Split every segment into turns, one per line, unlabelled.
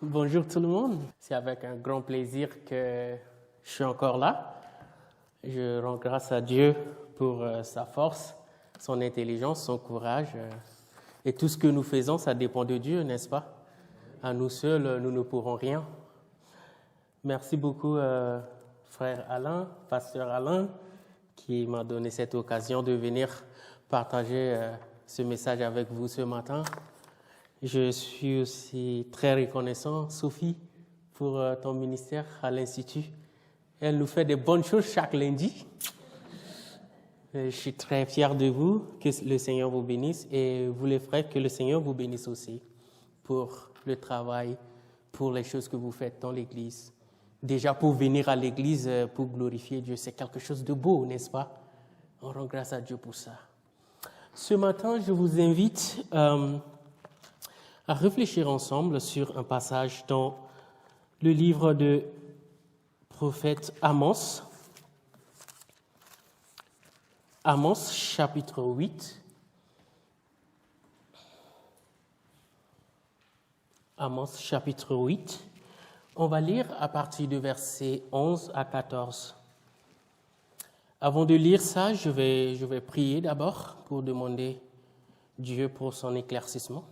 Bonjour tout le monde, c'est avec un grand plaisir que je suis encore là. Je rends grâce à Dieu pour sa force, son intelligence, son courage. Et tout ce que nous faisons, ça dépend de Dieu, n'est-ce pas? À nous seuls, nous ne pourrons rien. Merci beaucoup, frère Alain, pasteur Alain, qui m'a donné cette occasion de venir partager ce message avec vous ce matin. Je suis aussi très reconnaissant, Sophie, pour ton ministère à l'Institut. Elle nous fait des bonnes choses chaque lundi. Je suis très fier de vous, que le Seigneur vous bénisse, et vous les frères, que le Seigneur vous bénisse aussi pour le travail, pour les choses que vous faites dans l'Église. Déjà, pour venir à l'Église, pour glorifier Dieu, c'est quelque chose de beau, n'est-ce pas? On rend grâce à Dieu pour ça. Ce matin, je vous invite à réfléchir ensemble sur un passage dans le livre de prophète Amos. Amos, chapitre 8. Amos, chapitre 8. On va lire à partir du verset 11 à 14. Avant de lire ça, je vais prier d'abord pour demander Dieu pour son éclaircissement.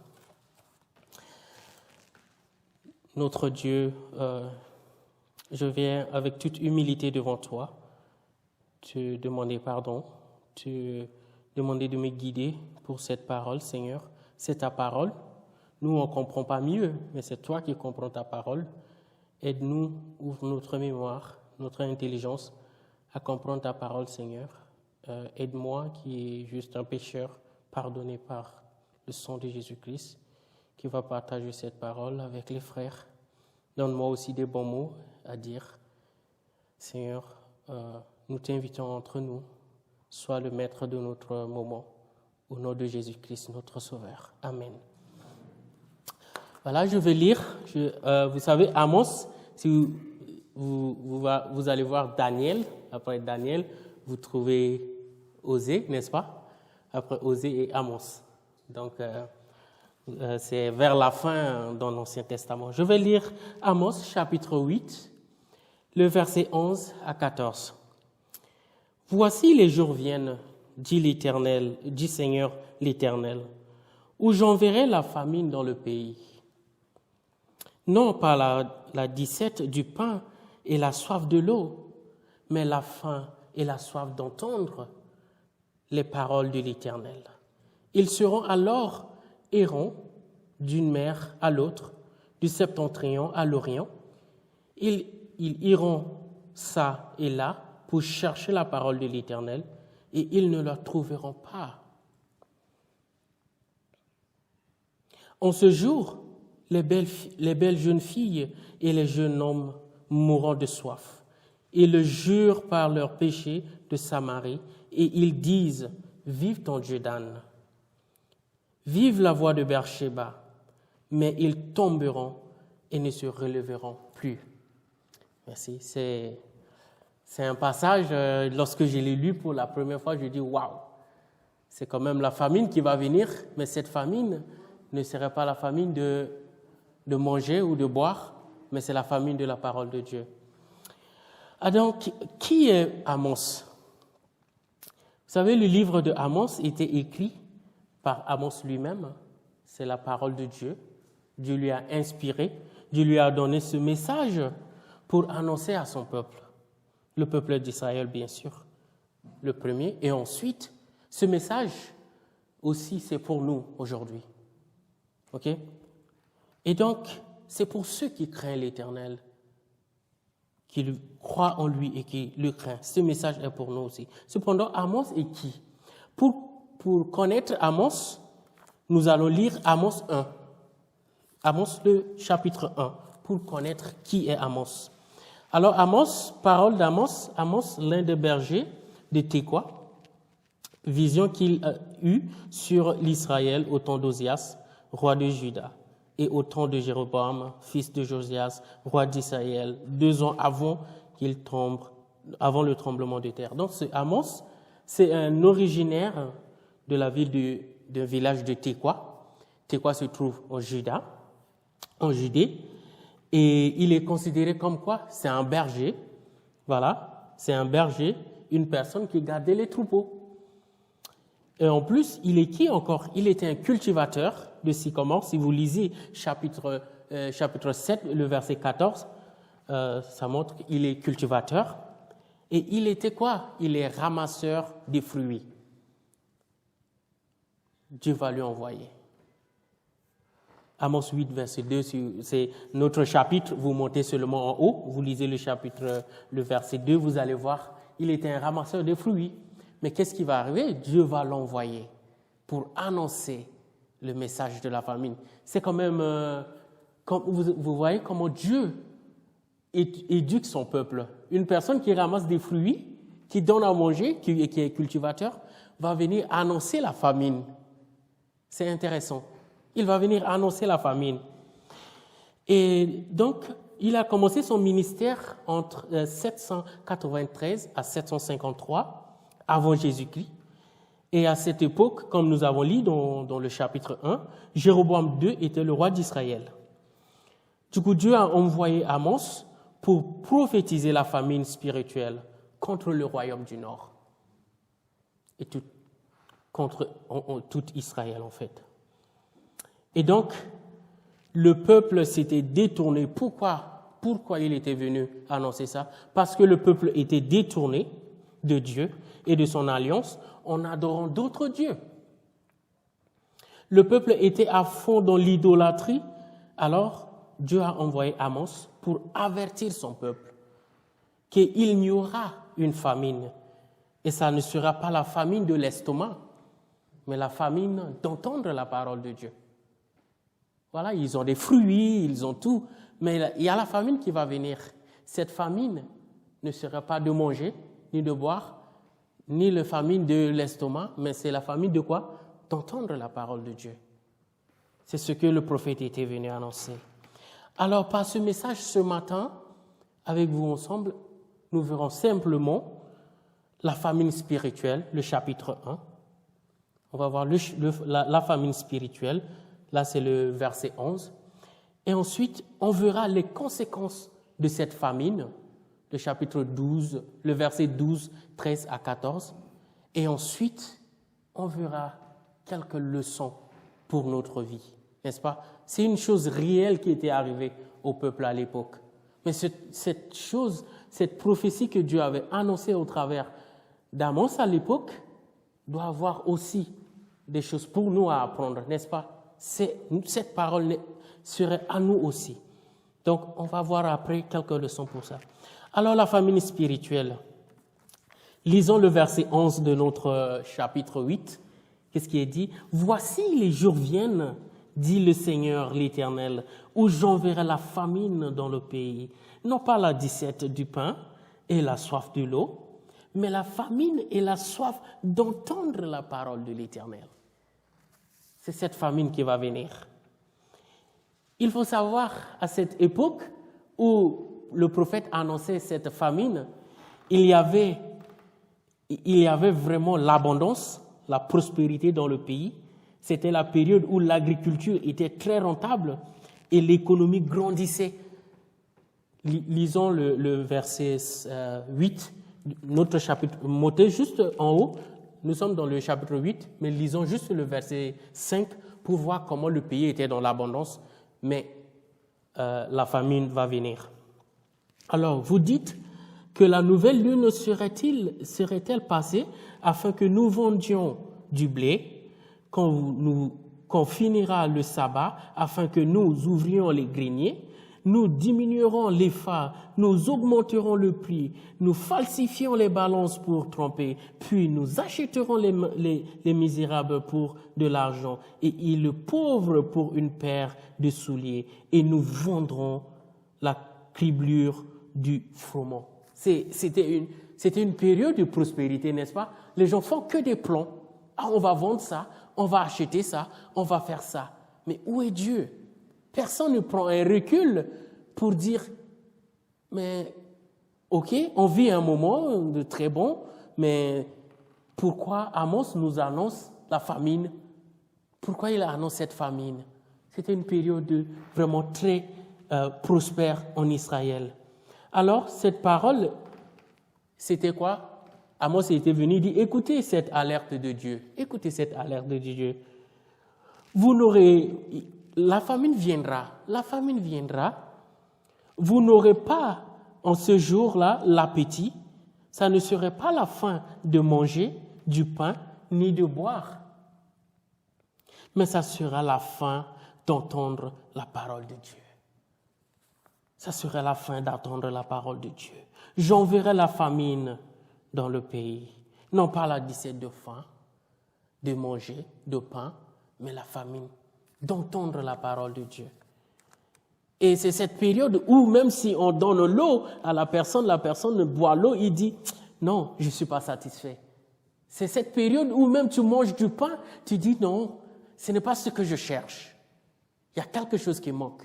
Notre Dieu, je viens avec toute humilité devant toi, te demander pardon, te demander de me guider pour cette parole, Seigneur. C'est ta parole. Nous, on ne comprend pas mieux, mais c'est toi qui comprends ta parole. Aide-nous, ouvre notre mémoire, notre intelligence à comprendre ta parole, Seigneur. Aide-moi qui est juste un pécheur pardonné par le sang de Jésus-Christ, qui va partager cette parole avec les frères. Donne-moi aussi des bons mots à dire. Seigneur, nous t'invitons entre nous. Sois le maître de notre moment. Au nom de Jésus-Christ, notre Sauveur. Amen. Voilà, je vais lire. Vous savez, Amos, si vous allez voir Daniel. Après Daniel, vous trouvez Osée, n'est-ce pas? Après Osée et Amos. Donc, c'est vers la fin dans l'Ancien Testament. Je vais lire Amos, chapitre 8, le verset 11 à 14. « Voici les jours viennent, dit l'Éternel, dit Seigneur l'Éternel, où j'enverrai la famine dans le pays. Non pas la disette du pain et la soif de l'eau, mais la faim et la soif d'entendre les paroles de l'Éternel. Ils seront alors errants d'une mer à l'autre, du septentrion à l'orient. Ils iront ça et là pour chercher la parole de l'Éternel, et ils ne la trouveront pas. En ce jour, les belles jeunes filles et les jeunes hommes mourront de soif. Ils jurent par leur péché de Samarie, et ils disent, vive ton Dieu Dan. Vive la voix de Beersheba, mais ils tomberont et ne se relèveront plus. Merci. C'est un passage, lorsque je l'ai lu pour la première fois, je dis waouh, c'est quand même la famine qui va venir, mais cette famine ne serait pas la famine de manger ou de boire, mais c'est la famine de la parole de Dieu. Donc, qui est Amos? Vous savez, le livre de Amos était écrit par Amos lui-même. C'est la parole de Dieu. Dieu lui a inspiré. Dieu lui a donné ce message pour annoncer à son peuple. Le peuple d'Israël, bien sûr, le premier. Et ensuite, ce message aussi, c'est pour nous aujourd'hui. OK? Et donc, c'est pour ceux qui craignent l'Éternel, qui croient en lui et qui le craignent. Ce message est pour nous aussi. Cependant, Amos est qui? Pour connaître Amos, nous allons lire Amos 1. Amos, le chapitre 1, pour connaître qui est Amos. Alors, Amos, parole d'Amos, Amos, l'un des bergers de Tékoa, vision qu'il a eue sur l'Israël au temps d'Osias, roi de Juda, et au temps de Jéroboam, fils de Josias, roi d'Israël, 2 ans avant le tremblement de terre. Donc, ce Amos, c'est un originaire de la ville d'un village de Tékoa. Tékoa se trouve en Judée. Et il est considéré comme quoi? C'est un berger, voilà, c'est un berger, une personne qui gardait les troupeaux. Et en plus, il est qui encore? Il était un cultivateur de sycomore. Si vous lisez chapitre 7, le verset 14, ça montre qu'il est cultivateur. Et il était quoi? Il est ramasseur des fruits. Dieu va lui envoyer. Amos 8, verset 2, c'est notre chapitre. Vous montez seulement en haut, vous lisez le verset 2, vous allez voir, il était un ramasseur de fruits. Mais qu'est-ce qui va arriver? Dieu va l'envoyer pour annoncer le message de la famine. C'est quand même, vous voyez comment Dieu éduque son peuple. Une personne qui ramasse des fruits, qui donne à manger, qui est cultivateur, va venir annoncer la famine. C'est intéressant. Il va venir annoncer la famine. Et donc, il a commencé son ministère entre 793 à 753 avant Jésus-Christ. Et à cette époque, comme nous avons lu dans le chapitre 1, Jéroboam II était le roi d'Israël. Du coup, Dieu a envoyé Amos pour prophétiser la famine spirituelle contre le royaume du Nord et contre tout Israël en fait. Et donc, le peuple s'était détourné. Pourquoi il était venu annoncer ça? Parce que le peuple était détourné de Dieu et de son alliance en adorant d'autres dieux. Le peuple était à fond dans l'idolâtrie. Alors, Dieu a envoyé Amos pour avertir son peuple qu'il y aura une famine. Et ça ne sera pas la famine de l'estomac, mais la famine d'entendre la parole de Dieu. Voilà, ils ont des fruits, ils ont tout, mais il y a la famine qui va venir. Cette famine ne sera pas de manger, ni de boire, ni la famine de l'estomac, mais c'est la famine de quoi? D'entendre la parole de Dieu. C'est ce que le prophète était venu annoncer. Alors, par ce message ce matin, avec vous ensemble, nous verrons simplement la famine spirituelle, le chapitre 1. On va voir la famine spirituelle. Là, c'est le verset 11. Et ensuite, on verra les conséquences de cette famine, le chapitre 12, le verset 12, 13 à 14. Et ensuite, on verra quelques leçons pour notre vie, n'est-ce pas? C'est une chose réelle qui était arrivée au peuple à l'époque. Mais cette prophétie que Dieu avait annoncée au travers d'Amos à l'époque, doit avoir aussi des choses pour nous à apprendre, n'est-ce pas? Cette parole serait à nous aussi. Donc, on va voir après quelques leçons pour ça. Alors, la famine spirituelle. Lisons le verset 11 de notre chapitre 8. Qu'est-ce qui est dit? « Voici les jours viennent, dit le Seigneur l'Éternel, où j'enverrai la famine dans le pays, non pas la disette du pain et la soif de l'eau, mais la famine et la soif d'entendre la parole de l'Éternel. » C'est cette famine qui va venir. Il faut savoir, à cette époque où le prophète annonçait cette famine, il y avait vraiment l'abondance, la prospérité dans le pays. C'était la période où l'agriculture était très rentable et l'économie grandissait. Lisons le verset 8, notre chapitre, montez juste en haut. Nous sommes dans le chapitre 8, mais lisons juste le verset 5 pour voir comment le pays était dans l'abondance, mais la famine va venir. Alors, vous dites que la nouvelle lune serait-elle passée afin que nous vendions du blé, qu'on finira le sabbat, afin que nous ouvrions les greniers, nous diminuerons les phares, nous augmenterons le prix, nous falsifions les balances pour tromper, puis nous achèterons les misérables pour de l'argent et le pauvre pour une paire de souliers, et nous vendrons la criblure du froment. C'était une période de prospérité, n'est-ce pas? Les gens font que des plans. Ah, on va vendre ça, on va acheter ça, on va faire ça. Mais où est Dieu? Personne ne prend un recul pour dire, mais ok, on vit un moment de très bon, mais pourquoi Amos nous annonce la famine? Pourquoi il annonce cette famine? C'était une période vraiment très prospère en Israël. Alors, cette parole, c'était quoi? Amos était venu dire, écoutez cette alerte de Dieu. Écoutez cette alerte de Dieu. La famine viendra. La famine viendra. Vous n'aurez pas en ce jour-là l'appétit. Ça ne serait pas la faim de manger du pain ni de boire. Mais ça sera la faim d'entendre la parole de Dieu. Ça sera la fin d'entendre la parole de Dieu. J'enverrai la famine dans le pays. Non pas la disette de faim, de manger, de pain, mais la famine d'entendre la parole de Dieu. Et c'est cette période où même si on donne l'eau à la personne boit l'eau, il dit « Non, je ne suis pas satisfait ». C'est cette période où même tu manges du pain, tu dis « Non, ce n'est pas ce que je cherche ». Il y a quelque chose qui manque.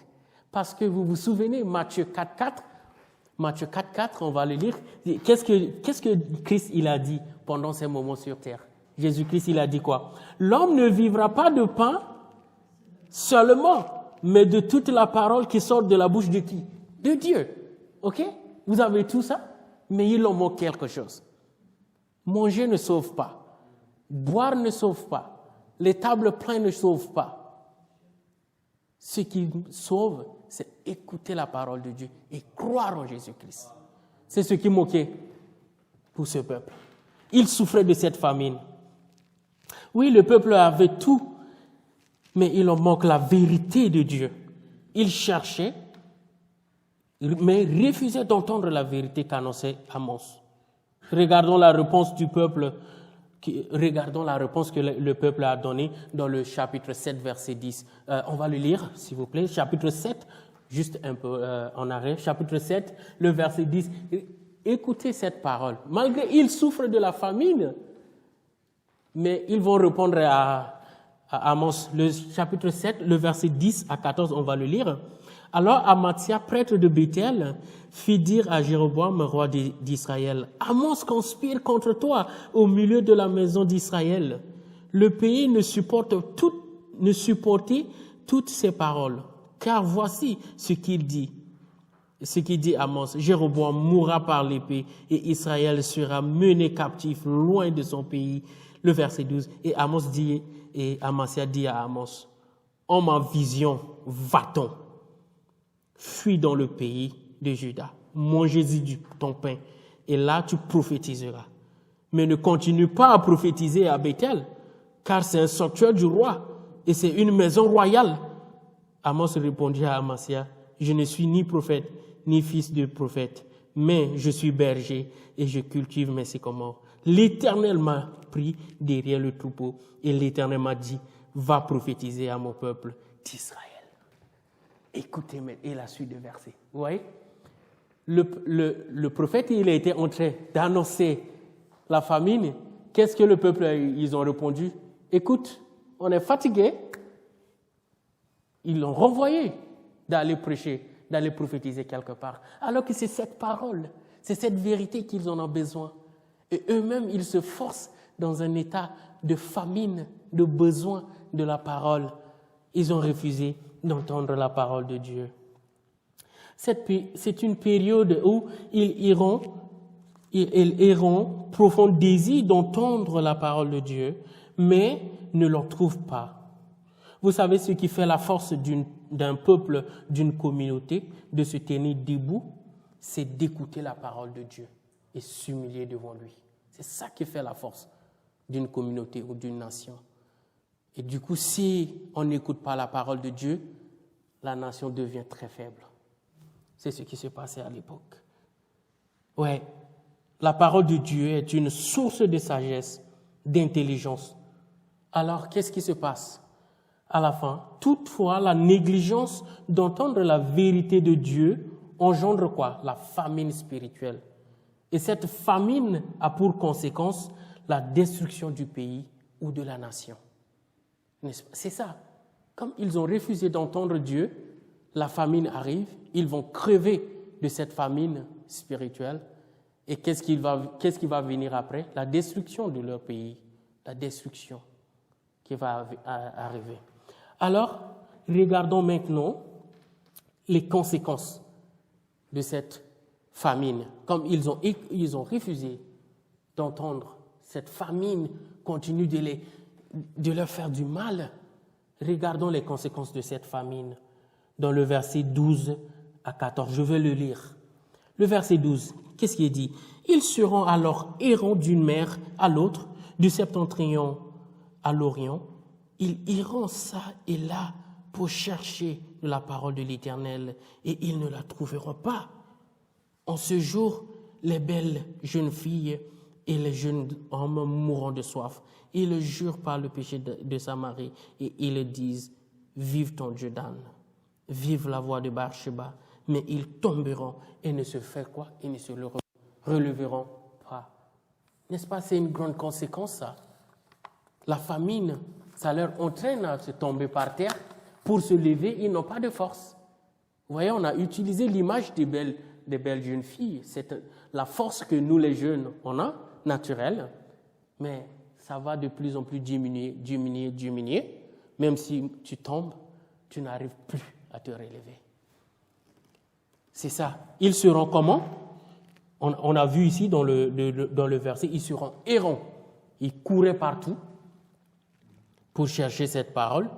Parce que vous vous souvenez, Matthieu 4.4, on va le lire. Qu'est-ce que Christ il a dit pendant ces moments sur terre? Jésus-Christ, il a dit quoi? L'homme ne vivra pas de pain seulement, mais de toute la parole qui sort de la bouche de qui? De Dieu. OK? Vous avez tout ça, mais il en manque quelque chose. Manger ne sauve pas. Boire ne sauve pas. Les tables pleines ne sauvent pas. Ce qui sauve, c'est écouter la parole de Dieu et croire en Jésus-Christ. C'est ce qui manquait pour ce peuple. Il souffrait de cette famine. Oui, le peuple avait tout, mais il en manque la vérité de Dieu. Il cherchait, mais refusait d'entendre la vérité qu'annonçait Amos. Regardons la réponse du peuple. Regardons la réponse que le peuple a donnée dans le chapitre 7, verset 10. On va le lire, s'il vous plaît. Chapitre 7, juste un peu en arrêt. Chapitre 7, le verset 10. Écoutez cette parole. Malgré ils souffrent de la famine, mais ils vont répondre à Amos. Le chapitre 7, le verset 10 à 14, on va le lire. Alors Amathia, prêtre de Béthel, fit dire à Jéroboam, roi d'Israël, Amos conspire contre toi au milieu de la maison d'Israël. Le pays ne supportait toutes ces paroles, car voici ce qu'il dit. Ce qu'il dit Amos, Jéroboam mourra par l'épée et Israël sera mené captif loin de son pays. Le verset 12. Et Amathia dit à Amos, en ma vision, va-t-on. Fuis dans le pays de Juda, mangez-y ton pain, et là tu prophétiseras. Mais ne continue pas à prophétiser à Béthel, car c'est un sanctuaire du roi, et c'est une maison royale. Amos répondit à Amathia, je ne suis ni prophète, ni fils de prophète, mais je suis berger, et je cultive mes sycomores. L'Éternel m'a pris derrière le troupeau, et l'Éternel m'a dit, va prophétiser à mon peuple d'Israël. Écoutez, et la suite des versets. Vous voyez? Le prophète, il a été en train d'annoncer la famine. Qu'est-ce que le peuple, ils ont répondu? Écoute, on est fatigué. Ils l'ont renvoyé d'aller prêcher, d'aller prophétiser quelque part. Alors que c'est cette parole, c'est cette vérité qu'ils en ont besoin. Et eux-mêmes, ils se forcent dans un état de famine, de besoin de la parole. Ils ont refusé d'entendre la parole de Dieu. C'est une période où ils auront profond désir d'entendre la parole de Dieu, mais ne l'en trouvent pas. Vous savez ce qui fait la force d'un peuple, d'une communauté, de se tenir debout, c'est d'écouter la parole de Dieu et s'humilier devant lui. C'est ça qui fait la force d'une communauté ou d'une nation. Et du coup, si on n'écoute pas la parole de Dieu, la nation devient très faible. C'est ce qui s'est passé à l'époque. Ouais, la parole de Dieu est une source de sagesse, d'intelligence. Alors, qu'est-ce qui se passe? À la fin, toutefois, la négligence d'entendre la vérité de Dieu engendre quoi? La famine spirituelle. Et cette famine a pour conséquence la destruction du pays ou de la nation. C'est ça. Comme ils ont refusé d'entendre Dieu, la famine arrive, ils vont crever de cette famine spirituelle. Et qu'est-ce qui va venir après? La destruction de leur pays, la destruction qui va arriver. Alors, regardons maintenant les conséquences de cette famine. Comme ils ont refusé d'entendre cette famine continue de leur faire du mal, regardons les conséquences de cette famine dans le verset 12 à 14. Je vais le lire. Le verset 12, qu'est-ce qui est dit? Ils seront alors errants d'une mer à l'autre, du septentrion à l'orient. Ils iront ça et là pour chercher la parole de l'Éternel et ils ne la trouveront pas. En ce jour, les belles jeunes filles et les jeunes hommes mourront de soif. Ils jurent par le péché de Samarie et ils disent, vive ton Dieu Dan, vive la voix de Beersheba. Mais ils tomberont et ne se fait quoi? Ils ne se releveront pas. N'est-ce pas, c'est une grande conséquence, ça? La famine, ça leur entraîne à se tomber par terre. Pour se lever, ils n'ont pas de force. Vous voyez, on a utilisé l'image des belles jeunes filles. C'est la force que nous, les jeunes, on a, naturelle. Mais ça va de plus en plus diminuer. Même si tu tombes, tu n'arrives plus à te relever. C'est ça. Ils seront comment? On a vu ici dans le verset, ils seront errants. Ils couraient partout pour chercher cette parole,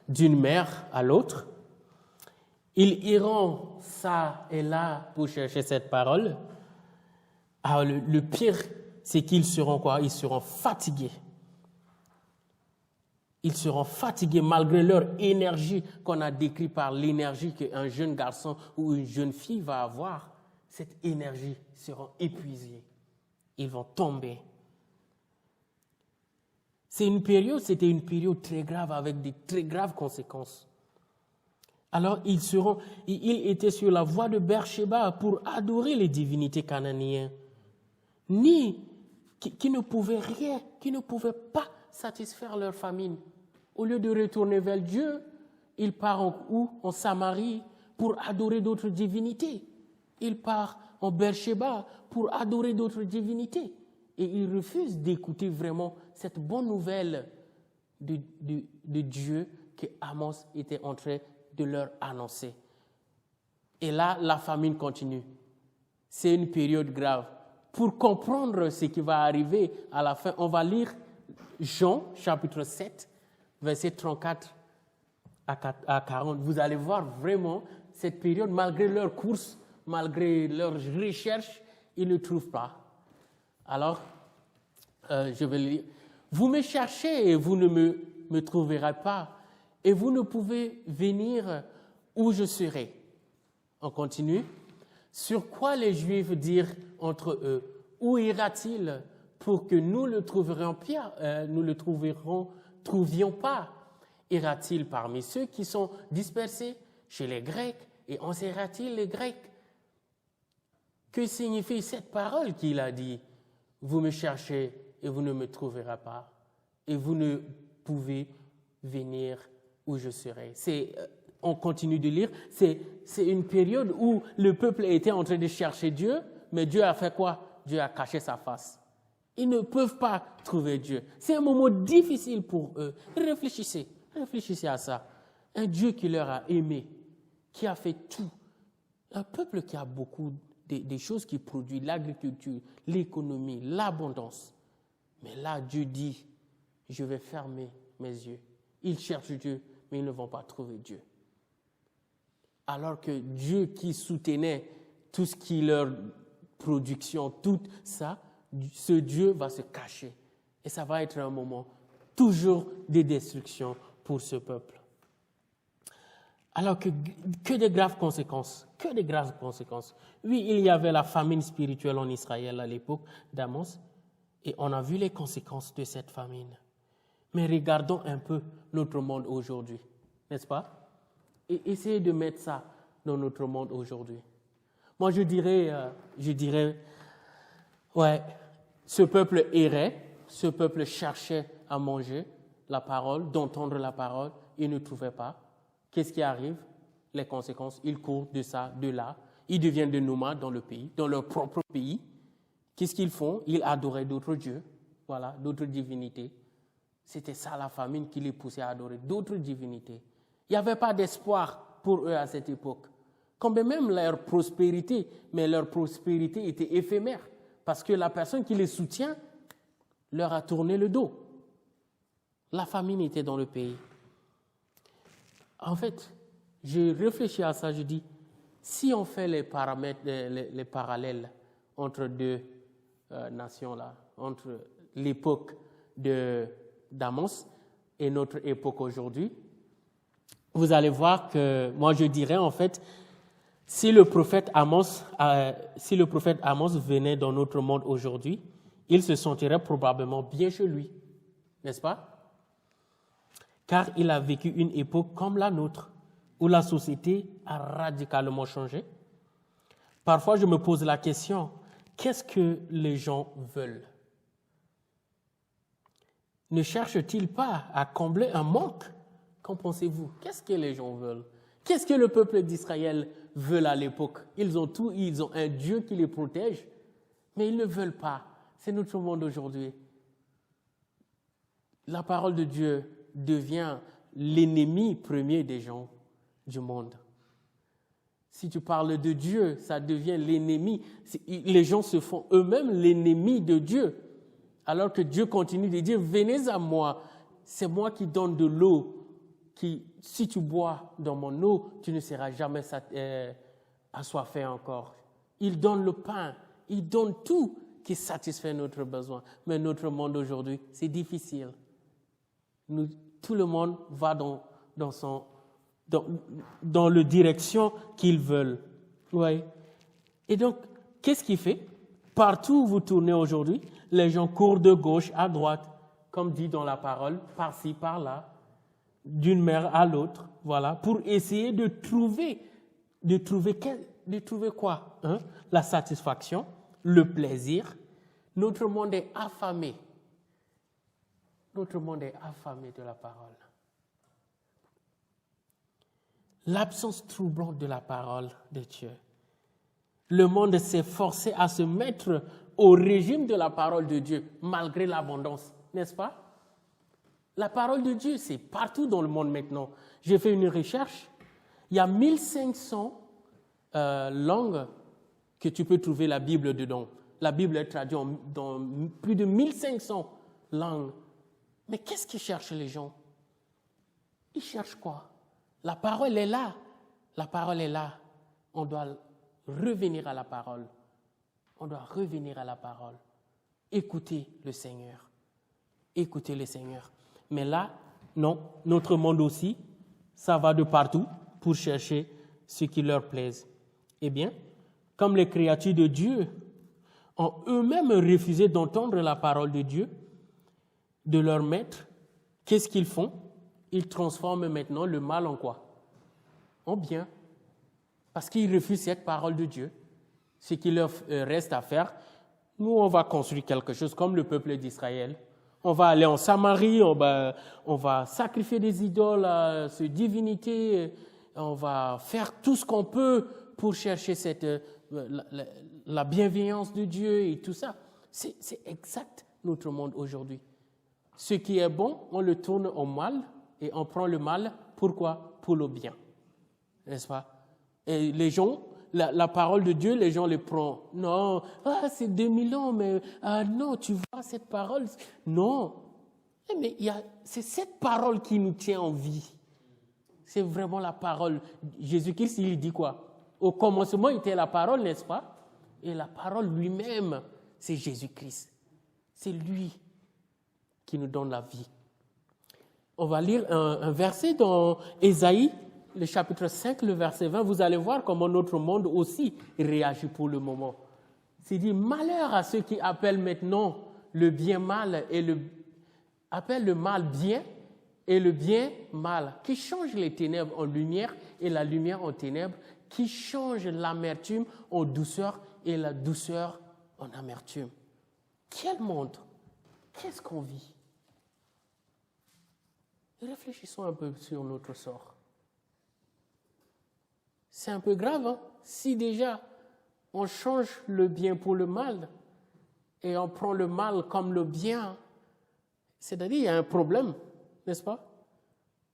d'une mer à l'autre. Ils iront ça et là pour chercher cette parole. Alors, le pire, c'est qu'ils seront quoi? Ils seront fatigués. Ils seront fatigués malgré leur énergie qu'on a décrit par l'énergie qu'un jeune garçon ou une jeune fille va avoir. Cette énergie sera épuisée. Ils vont tomber. C'était une période très grave avec des très graves conséquences. Alors ils étaient sur la voie de Beersheba pour adorer les divinités cananéennes, qui ne pouvaient pas satisfaire leur famine. Au lieu de retourner vers Dieu, ils partent en Samarie pour adorer d'autres divinités. Ils partent en Beersheba pour adorer d'autres divinités. Et ils refusent d'écouter vraiment cette bonne nouvelle de Dieu que Amos était en train de leur annoncer. Et là, la famine continue. C'est une période grave. Pour comprendre ce qui va arriver à la fin, on va lire Jean, chapitre 7, versets 34 à 40. Vous allez voir vraiment cette période, malgré leur course, malgré leurs recherches, ils ne trouvent pas. Alors, je vais lire. Vous me cherchez et vous ne me trouverez pas, et vous ne pouvez venir où je serai. On continue. Sur quoi les Juifs dirent entre eux, où ira-t-il pour que nous le trouvions pas? Ira-t-il parmi ceux qui sont dispersés chez les Grecs et enseignera-t-il les Grecs? Que signifie cette parole qu'il a dit? Vous me cherchez et vous ne me trouverez pas, et vous ne pouvez venir où je serai. On continue de lire, c'est une période où le peuple était en train de chercher Dieu, mais Dieu a fait quoi? Dieu a caché sa face. Ils ne peuvent pas trouver Dieu. C'est un moment difficile pour eux. Réfléchissez à ça. Un Dieu qui leur a aimé, qui a fait tout. Un peuple qui a beaucoup des choses qui produisent, l'agriculture, l'économie, l'abondance. Mais là, Dieu dit, je vais fermer mes yeux. Ils cherchent Dieu, mais ils ne vont pas trouver Dieu. Alors que Dieu qui soutenait tout ce qui leur production, tout ça, ce Dieu va se cacher. Et ça va être un moment toujours de destruction pour ce peuple. Alors que de graves conséquences. Oui, il y avait la famine spirituelle en Israël à l'époque d'Amos, et on a vu les conséquences de cette famine. Mais regardons un peu notre monde aujourd'hui, n'est-ce pas? Et essayez de mettre ça dans notre monde aujourd'hui. Moi, je dirais, ouais, ce peuple errait, ce peuple cherchait à manger la parole, d'entendre la parole, il ne trouvait pas. Qu'est-ce qui arrive? Les conséquences, ils courent de ça, de là. Ils deviennent des nomades dans le pays, dans leur propre pays. Qu'est-ce qu'ils font? Ils adoraient d'autres dieux, voilà, d'autres divinités. C'était ça la famine qui les poussait à adorer d'autres divinités. Il n'y avait pas d'espoir pour eux à cette époque. Quand même leur prospérité, mais leur prospérité était éphémère, parce que la personne qui les soutient leur a tourné le dos. La famine était dans le pays. En fait, j'ai réfléchi à ça, je dis, si on fait les parallèles entre deux nations là, entre l'époque d'Amos et notre époque aujourd'hui, vous allez voir que, moi je dirais en fait, si le prophète Amos venait dans notre monde aujourd'hui, il se sentirait probablement bien chez lui, n'est-ce pas? Car il a vécu une époque comme la nôtre, où la société a radicalement changé. Parfois, je me pose la question, qu'est-ce que les gens veulent? Ne cherchent-ils pas à combler un manque? Qu'en pensez-vous? Qu'est-ce que les gens veulent? Qu'est-ce que le peuple d'Israël veut à l'époque? Ils ont tout, ils ont un Dieu qui les protège, mais ils ne veulent pas. C'est notre monde aujourd'hui. La parole de Dieu devient l'ennemi premier des gens du monde. Si tu parles de Dieu, ça devient l'ennemi. Les gens se font eux-mêmes l'ennemi de Dieu. Alors que Dieu continue de dire, venez à moi, c'est moi qui donne de l'eau. Si tu bois dans mon eau, tu ne seras jamais assoiffé encore. Il donne le pain, il donne tout qui satisfait notre besoin. Mais notre monde aujourd'hui, c'est difficile. Tout le monde va dans la direction qu'ils veulent. Ouais. Et donc, qu'est-ce qu'il fait? Partout où vous tournez aujourd'hui, les gens courent de gauche à droite, comme dit dans la parole, par-ci, par-là, d'une mer à l'autre, voilà, pour essayer de trouver quoi? La satisfaction, le plaisir. Notre monde est affamé. Notre monde est affamé de la parole. L'absence troublante de la parole de Dieu. Le monde s'est forcé à se mettre au régime de la parole de Dieu, malgré l'abondance, n'est-ce pas? La parole de Dieu, c'est partout dans le monde maintenant. J'ai fait une recherche. Il y a 1500 langues que tu peux trouver la Bible dedans. La Bible est traduite dans plus de 1500 langues. Mais qu'est-ce qu'ils cherchent les gens? Ils cherchent quoi? La parole est là. La parole est là. On doit revenir à la parole. On doit revenir à la parole. Écoutez le Seigneur. Écoutez le Seigneur. Mais là, non, notre monde aussi, ça va de partout pour chercher ce qui leur plaise. Eh bien, comme les créatures de Dieu ont eux-mêmes refusé d'entendre la parole de Dieu, de leur maître, qu'est-ce qu'ils font? Ils transforment maintenant le mal en quoi? En bien. Parce qu'ils refusent cette parole de Dieu. Ce qui leur reste à faire, nous, on va construire quelque chose comme le peuple d'Israël. On va aller en Samarie, on va sacrifier des idoles à ces divinités, on va faire tout ce qu'on peut pour chercher la bienveillance de Dieu et tout ça. C'est exact notre monde aujourd'hui. Ce qui est bon, on le tourne au mal et on prend le mal. Pourquoi? Pour le bien. N'est-ce pas? Et les gens, la parole de Dieu, les gens les prennent. Non, c'est 2000 ans, mais non, tu vois cette parole. Non, mais c'est cette parole qui nous tient en vie. C'est vraiment la parole. Jésus-Christ, il dit quoi? Au commencement était la parole, n'est-ce pas? Et la parole lui-même, c'est Jésus-Christ. C'est lui qui nous donne la vie. On va lire un verset dans Ésaïe, le chapitre 5, le verset 20. Vous allez voir comment notre monde aussi réagit pour le moment. C'est dit, malheur à ceux qui appellent maintenant le bien mal et appellent le mal bien et le bien mal, qui changent les ténèbres en lumière et la lumière en ténèbres, qui changent l'amertume en douceur et la douceur en amertume. Quel monde? Qu'est-ce qu'on vit? Réfléchissons un peu sur notre sort. C'est un peu grave, hein? Si déjà on change le bien pour le mal et on prend le mal comme le bien, c'est-à-dire il y a un problème, n'est-ce pas?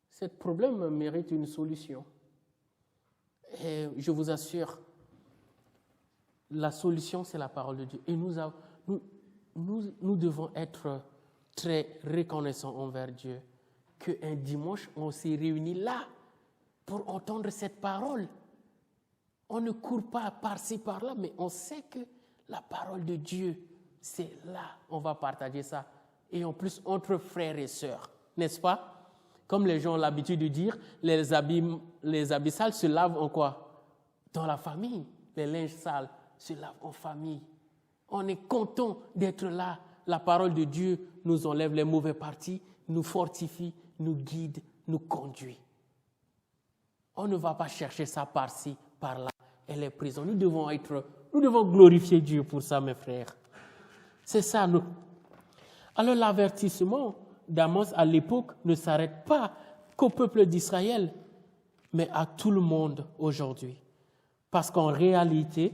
Ce problème mérite une solution. Et je vous assure, la solution, c'est la parole de Dieu. Et nous devons être très reconnaissants envers Dieu qu'un dimanche, on s'est réunis là pour entendre cette parole. On ne court pas par-ci, par-là, mais on sait que la parole de Dieu, c'est là, on va partager ça. Et en plus, entre frères et sœurs, n'est-ce pas? Comme les gens ont l'habitude de dire, les habits sales se lavent en quoi? Dans la famille. Les linges sales se lavent en famille. On est content d'être là. La parole de Dieu nous enlève les mauvais parties, nous fortifie, nous guide, nous conduit. On ne va pas chercher ça par-ci, par-là. Elle est présente. Nous devons glorifier Dieu pour ça, mes frères. C'est ça, nous. Alors l'avertissement d'Amos à l'époque ne s'arrête pas qu'au peuple d'Israël, mais à tout le monde aujourd'hui. Parce qu'en réalité,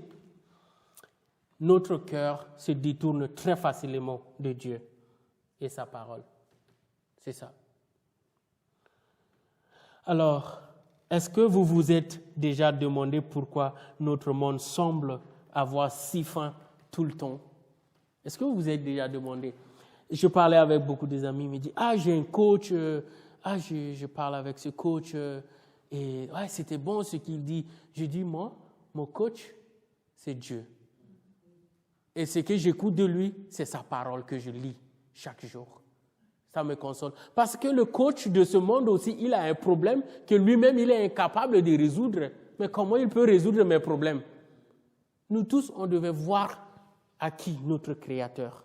notre cœur se détourne très facilement de Dieu et sa parole. C'est ça. Alors, est-ce que vous vous êtes déjà demandé pourquoi notre monde semble avoir si faim tout le temps? Est-ce que vous vous êtes déjà demandé? Je parlais avec beaucoup des amis, ils me disent, j'ai un coach, je parle avec ce coach, et c'était bon ce qu'il dit. Je dis, moi, mon coach, c'est Dieu. Et ce que j'écoute de lui, c'est sa parole que je lis chaque jour. Ça me console. Parce que le coach de ce monde aussi, il a un problème que lui-même, il est incapable de résoudre. Mais comment il peut résoudre mes problèmes? Nous tous, on devait voir à qui notre Créateur.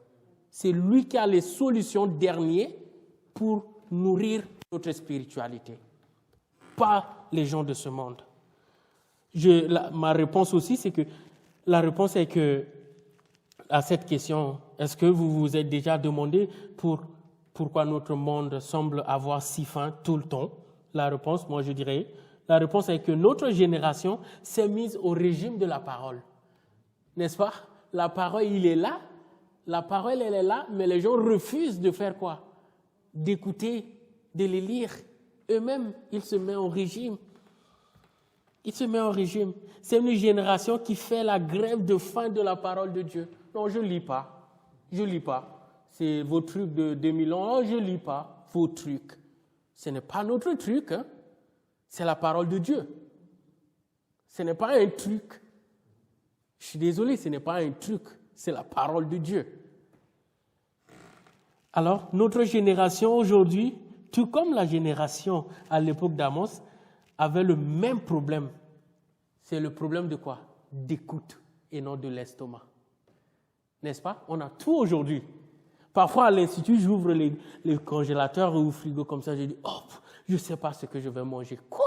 C'est lui qui a les solutions dernières pour nourrir notre spiritualité. Pas les gens de ce monde. Ma réponse aussi, c'est que la réponse est que à cette question, est-ce que vous vous êtes déjà demandé pourquoi notre monde semble avoir si faim tout le temps? La réponse, moi je dirais, la réponse est que notre génération s'est mise au régime de la parole. N'est-ce pas? La parole, il est là. La parole, elle est là, mais les gens refusent de faire quoi? D'écouter, de les lire. Eux-mêmes, ils se mettent en régime. Ils se mettent en régime. C'est une génération qui fait la grève de faim de la parole de Dieu. Non, je ne lis pas. Je ne lis pas. C'est vos trucs de 2000 ans. Je ne lis pas vos trucs. Ce n'est pas notre truc. Hein? C'est la parole de Dieu. Ce n'est pas un truc. Je suis désolé, ce n'est pas un truc. C'est la parole de Dieu. Alors, notre génération aujourd'hui, tout comme la génération à l'époque d'Amos, avait le même problème. C'est le problème de quoi? D'écoute et non de l'estomac. N'est-ce pas? On a tout aujourd'hui. Parfois, à l'institut, j'ouvre les congélateurs ou le frigo comme ça, je dis, je ne sais pas ce que je vais manger. Quoi?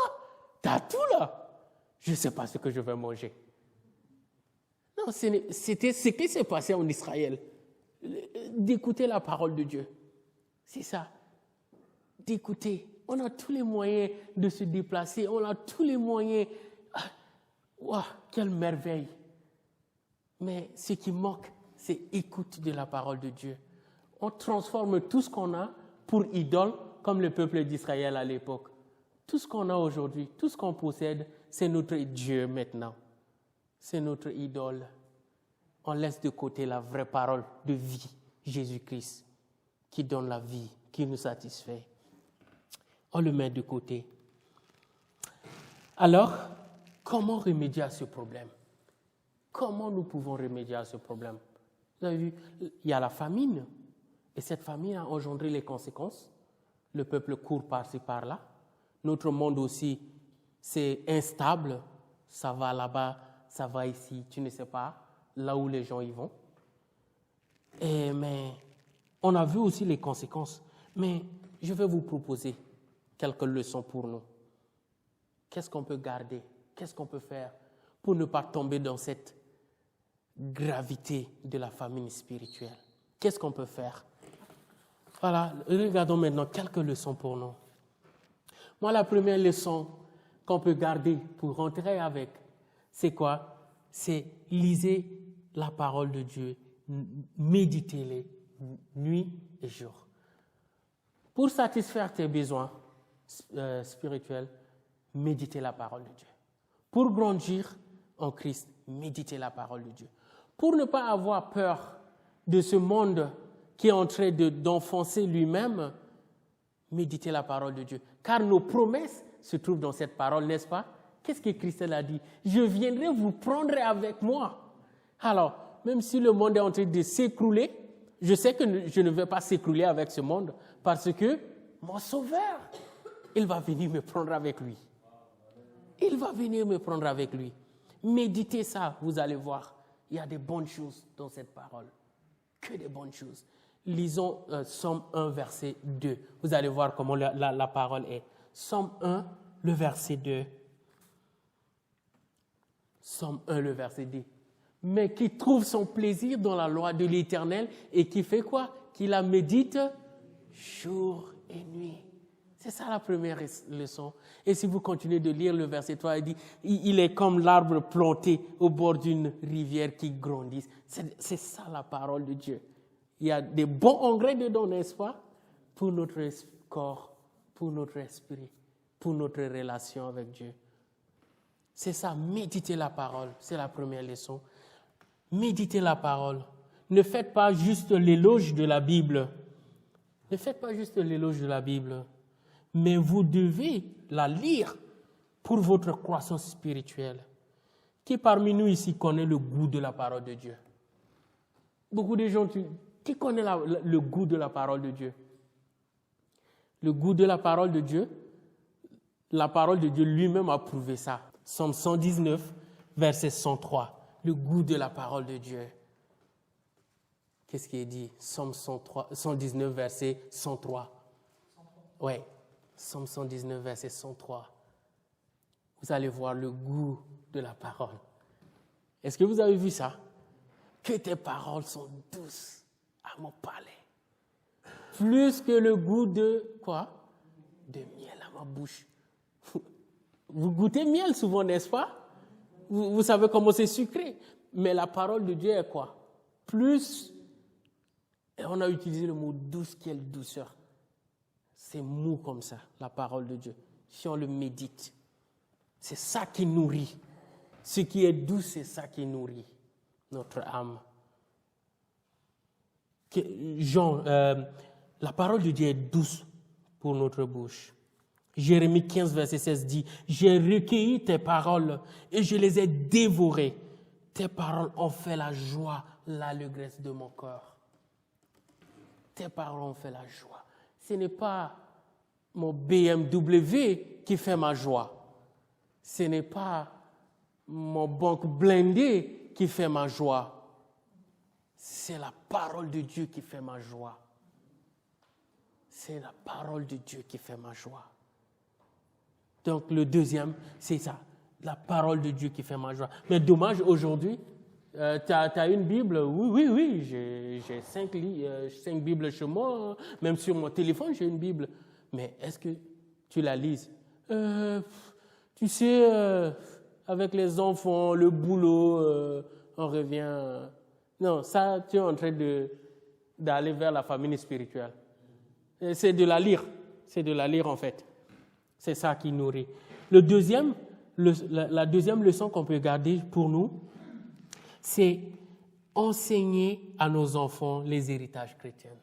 T'as tout là? Je ne sais pas ce que je vais manger. Non, c'était ce qui s'est passé en Israël. D'écouter la parole de Dieu. C'est ça. D'écouter. On a tous les moyens de se déplacer. On a tous les moyens. Wow, quelle merveille. Mais ce qui manque, c'est écoute de la parole de Dieu. On transforme tout ce qu'on a pour idole, comme le peuple d'Israël à l'époque. Tout ce qu'on a aujourd'hui, tout ce qu'on possède, c'est notre Dieu maintenant. C'est notre idole. On laisse de côté la vraie parole de vie, Jésus-Christ, qui donne la vie, qui nous satisfait. On le met de côté. Alors, comment remédier à ce problème? Comment nous pouvons remédier à ce problème? Vous avez vu, il y a la famine, et cette famine a engendré les conséquences. Le peuple court par-ci, par-là. Notre monde aussi, c'est instable. Ça va là-bas, ça va ici, tu ne sais pas là où les gens y vont. Mais on a vu aussi les conséquences. Mais je vais vous proposer quelques leçons pour nous. Qu'est-ce qu'on peut garder? Qu'est-ce qu'on peut faire pour ne pas tomber dans cette gravité de la famine spirituelle? Qu'est-ce qu'on peut faire? Voilà, regardons maintenant quelques leçons pour nous. Moi, la première leçon qu'on peut garder pour rentrer avec, c'est quoi? C'est lisez la parole de Dieu, méditez-les nuit et jour. Pour satisfaire tes besoins spirituels, méditez la parole de Dieu. Pour grandir en Christ, méditez la parole de Dieu. Pour ne pas avoir peur de ce monde qui est en train d'enfoncer lui-même, méditez la parole de Dieu. Car nos promesses se trouvent dans cette parole, n'est-ce pas? Qu'est-ce que Christ a dit? Je viendrai vous prendre avec moi. Alors, même si le monde est en train de s'écrouler, je sais que je ne vais pas s'écrouler avec ce monde parce que mon Sauveur, il va venir me prendre avec lui. Il va venir me prendre avec lui. Méditez ça, vous allez voir. Il y a des bonnes choses dans cette parole. Que des bonnes choses. Lisons Somme 1, verset 2. Vous allez voir comment la parole est. Somme 1, le verset 2. Somme 1, le verset 2. Mais qui trouve son plaisir dans la loi de l'Éternel et qui fait quoi? Qui la médite jour et nuit. C'est ça la première leçon. Et si vous continuez de lire le verset 3, il dit, il est comme l'arbre planté au bord d'une rivière qui grandit. C'est ça la parole de Dieu. Il y a des bons engrais dedans, n'est-ce pas? Pour notre corps, pour notre esprit, pour notre relation avec Dieu. C'est ça, méditez la parole. C'est la première leçon. Méditez la parole. Ne faites pas juste l'éloge de la Bible. Ne faites pas juste l'éloge de la Bible. Mais vous devez la lire pour votre croissance spirituelle. Qui parmi nous ici connaît le goût de la parole de Dieu? Beaucoup de gens, qui connaît le goût de la parole de Dieu? Le goût de la parole de Dieu, la parole de Dieu lui-même a prouvé ça. Psaume 119, verset 103. Le goût de la parole de Dieu. Qu'est-ce qui est dit? Psaume 119, verset 103. Oui. Psaume 119, verset 103. Vous allez voir le goût de la parole. Est-ce que vous avez vu ça? Que tes paroles sont douces à mon palais. Plus que le goût de quoi? De miel à ma bouche. Vous goûtez miel souvent, n'est-ce pas? Vous savez comment c'est sucré. Mais la parole de Dieu est quoi? Plus, et on a utilisé le mot douce, quelle douceur. C'est mou comme ça, la parole de Dieu. Si on le médite, c'est ça qui nourrit. Ce qui est doux, c'est ça qui nourrit notre âme. La parole de Dieu est douce pour notre bouche. Jérémie 15, verset 16 dit, « J'ai recueilli tes paroles et je les ai dévorées. Tes paroles ont fait la joie, l'allégresse de mon cœur. » Tes paroles ont fait la joie. Ce n'est pas mon BMW qui fait ma joie. Ce n'est pas mon banque blindée qui fait ma joie. C'est la parole de Dieu qui fait ma joie. C'est la parole de Dieu qui fait ma joie. Donc le deuxième, c'est ça. La parole de Dieu qui fait ma joie. Mais dommage, aujourd'hui, tu as une Bible? Oui, j'ai 5 Bibles chez moi. Même sur mon téléphone, j'ai une Bible. Mais est-ce que tu la lises? Tu sais, avec les enfants, le boulot, on revient. Non, ça, tu es en train d'aller vers la famine spirituelle. C'est de la lire. C'est de la lire, en fait. C'est ça qui nourrit. La deuxième leçon qu'on peut garder pour nous, c'est enseigner à nos enfants les héritages chrétiens.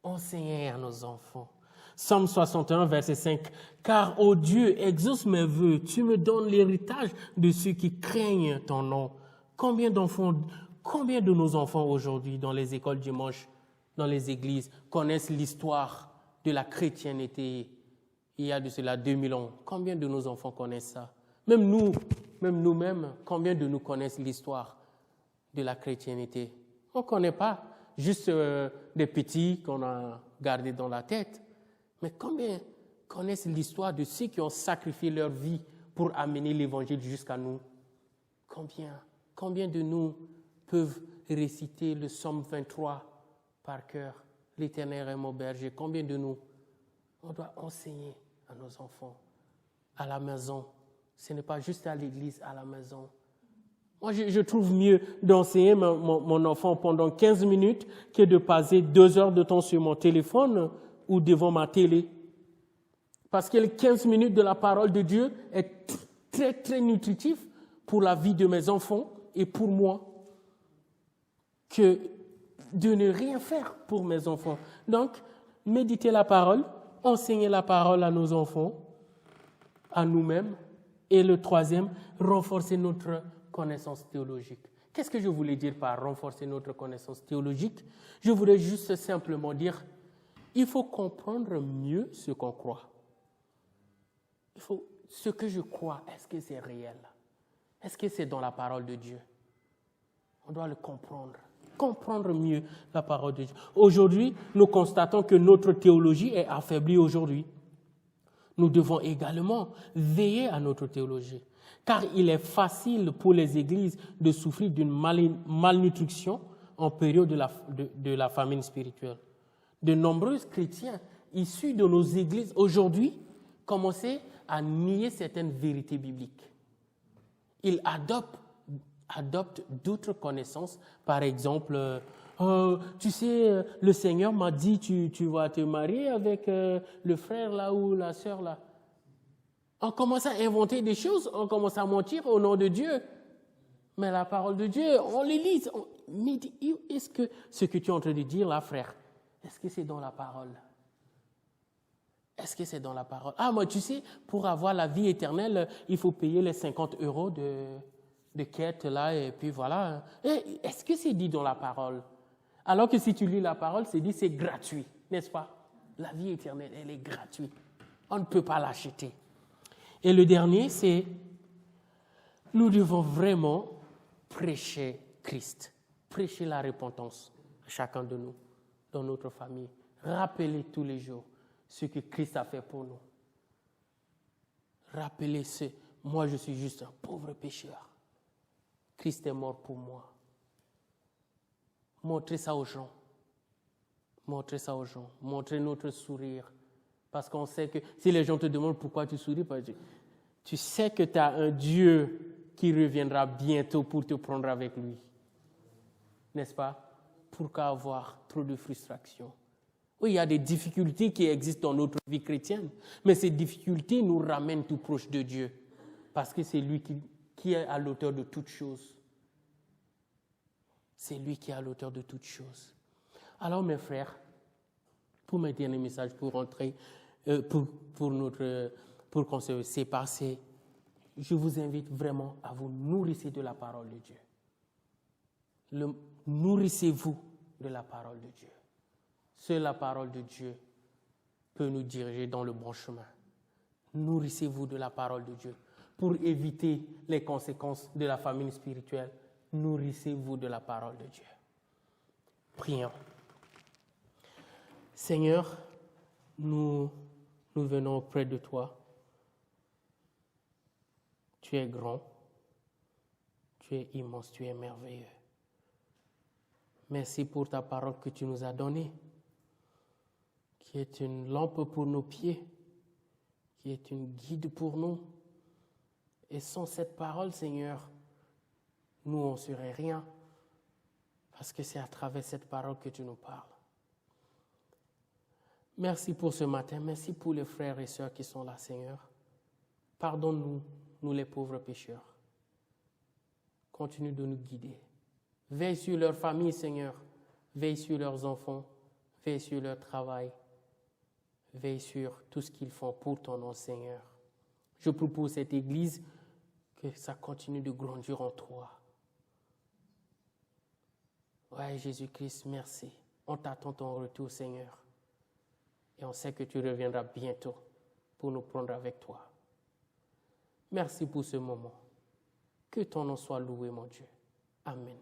Enseigner à nos enfants. Psaume 61, verset 5. « Car, ô Dieu, exauce mes vœux, tu me donnes l'héritage de ceux qui craignent ton nom. » Combien de nos enfants aujourd'hui dans les écoles dimanche, dans les églises, connaissent l'histoire de la chrétienté il y a de cela 2000 ans? Combien de nos enfants connaissent ça? Même nous-mêmes, combien de nous connaissent l'histoire de la chrétienté? On ne connaît pas, juste des petits qu'on a gardés dans la tête. Mais combien connaissent l'histoire de ceux qui ont sacrifié leur vie pour amener l'évangile jusqu'à nous? Combien de nous peuvent réciter le psaume 23 par cœur? L'Éternel est mon berger. Combien de nous? On doit enseigner à nos enfants, à la maison. Ce n'est pas juste à l'église, à la maison. Moi, je trouve mieux d'enseigner mon enfant pendant 15 minutes que de passer 2 heures de temps sur mon téléphone ou devant ma télé. Parce que les 15 minutes de la parole de Dieu est très, très nutritif pour la vie de mes enfants et pour moi que de ne rien faire pour mes enfants. Donc, méditer la parole, enseigner la parole à nos enfants, à nous-mêmes. Et le troisième, renforcer notre connaissance théologique. Qu'est-ce que je voulais dire par renforcer notre connaissance théologique? Je voulais juste simplement dire, il faut comprendre mieux ce qu'on croit. Ce que je crois, est-ce que c'est réel? Est-ce que c'est dans la parole de Dieu? On doit le comprendre. Comprendre mieux la parole de Dieu. Aujourd'hui, nous constatons que notre théologie est affaiblie aujourd'hui. Nous devons également veiller à notre théologie, car il est facile pour les églises de souffrir d'une malnutrition en période de la famine spirituelle. De nombreux chrétiens issus de nos églises aujourd'hui commencent à nier certaines vérités bibliques. Ils adoptent d'autres connaissances. Par exemple, tu sais, le Seigneur m'a dit, tu vas te marier avec le frère là ou la sœur là. On commence à inventer des choses, on commence à mentir au nom de Dieu. Mais la parole de Dieu, on les lit. Mais est-ce que ce que tu es en train de dire là, frère, est-ce que c'est dans la parole? Est-ce que c'est dans la parole? Ah, moi, tu sais, pour avoir la vie éternelle, il faut payer les 50 € de quête là, et puis voilà. Est-ce que c'est dit dans la parole? Alors que si tu lis la parole, c'est dit c'est gratuit, n'est-ce pas? La vie éternelle, elle est gratuite. On ne peut pas l'acheter. Et le dernier, c'est nous devons vraiment prêcher Christ, prêcher la repentance à chacun de nous, dans notre famille. Rappeler tous les jours ce que Christ a fait pour nous. Rappeler moi je suis juste un pauvre pécheur. Christ est mort pour moi. Montrez ça aux gens. Montrez ça aux gens. Montrez notre sourire. Parce qu'on sait que si les gens te demandent pourquoi tu souris, tu sais que tu as un Dieu qui reviendra bientôt pour te prendre avec lui. N'est-ce pas? Pourquoi avoir trop de frustration? Oui, il y a des difficultés qui existent dans notre vie chrétienne, mais ces difficultés nous ramènent tout proche de Dieu. Parce que c'est lui qui est à l'auteur de toutes choses. C'est lui qui est à l'auteur de toutes choses. Alors, mes frères, pour mes derniers messages, pour rentrer, pour qu'on se sépare, je vous invite vraiment à vous nourrir de la parole de Dieu. Nourrissez-vous de la parole de Dieu. Seule la parole de Dieu peut nous diriger dans le bon chemin. Nourrissez-vous de la parole de Dieu. Pour éviter les conséquences de la famine spirituelle, nourrissez-vous de la parole de Dieu. Prions. Seigneur, nous venons auprès de toi. Tu es grand, tu es immense, tu es merveilleux. Merci pour ta parole que tu nous as donnée, qui est une lampe pour nos pieds, qui est une guide pour nous. Et sans cette parole, Seigneur, nous, on ne serait rien, parce que c'est à travers cette parole que tu nous parles. Merci pour ce matin, merci pour les frères et sœurs qui sont là, Seigneur. Pardonne-nous, nous les pauvres pécheurs. Continue de nous guider. Veille sur leur famille, Seigneur. Veille sur leurs enfants. Veille sur leur travail. Veille sur tout ce qu'ils font pour ton nom, Seigneur. Je prie pour cette Église que ça continue de grandir en toi. Ouais, Jésus-Christ, merci. On t'attend ton retour, Seigneur. Et on sait que tu reviendras bientôt pour nous prendre avec toi. Merci pour ce moment. Que ton nom soit loué, mon Dieu. Amen.